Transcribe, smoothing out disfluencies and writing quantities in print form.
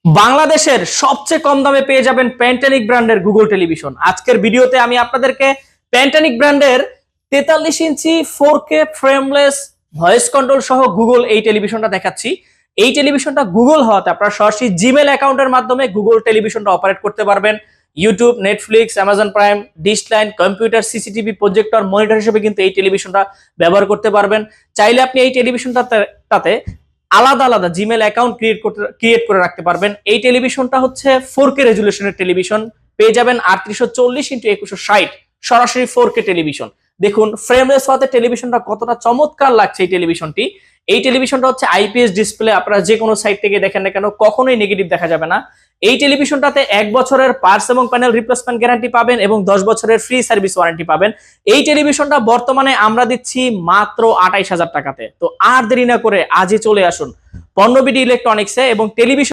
বাংলাদেশের সবচেয়ে কম দামে পেয়ে যাবেন প্যান্টানিক ব্র্যান্ডের গুগল টেলিভিশন। আজকের ভিডিওতে আমি আপনাদেরকে প্যান্টানিক ব্র্যান্ডের 43 ইঞ্চি 4K ফ্রেমলেস ভয়েস কন্ট্রোল সহ গুগল এই টেলিভিশনটা দেখাচ্ছি। এই টেলিভিশনটা গুগল হওয়াতে আপনারা সরাসরি জিমেল অ্যাকাউন্টের মাধ্যমে গুগল টেলিভিশনটা অপারেট করতে পারবেন। YouTube, Netflix, Amazon prime, dish line, computer, CCTV, projector, monitor হিসেবে কিন্তু এই টেলিভিশনটা ব্যবহার করতে পারবেন। চাইলে আপনি এই টেলিভিশনটাতে আলাদা আলাদা জিমেল অ্যাকাউন্ট ক্রিয়েট করে রাখতে পারবেন। এই টেলিভিশনটা হচ্ছে 4K রেজুলেশনের টেলিভিশন, পেয়ে যাবেন 3840x2160 সরাসরি 4K টেলিভিশন। দেখুন ফ্রেমলেস হওয়াতে টেলিভিশনটা কতটা চমৎকার লাগছে। এই টেলিভিশনটা হচ্ছে আইপিএস ডিসপ্লে, আপনারা যে কোনো সাইড থেকে দেখেন না কেন কখনোই নেগেটিভ দেখা যাবে না। এই টেলিভিশনটাতে 1 বছরের পার্টস এবং প্যানেল রিপ্লেসমেন্ট গ্যারান্টি পাবেন এবং 10 বছরের ফ্রি সার্ভিস ওয়ারেন্টি পাবেন। এই টেলিভিশনটা বর্তমানে আমরা দিচ্ছি মাত্র 28,000 টাকাতে। তো আর দেরি না করে আজই চলে আসুন পণ্যবিডি ইলেকট্রনিক্সে এবং টেলিভিশন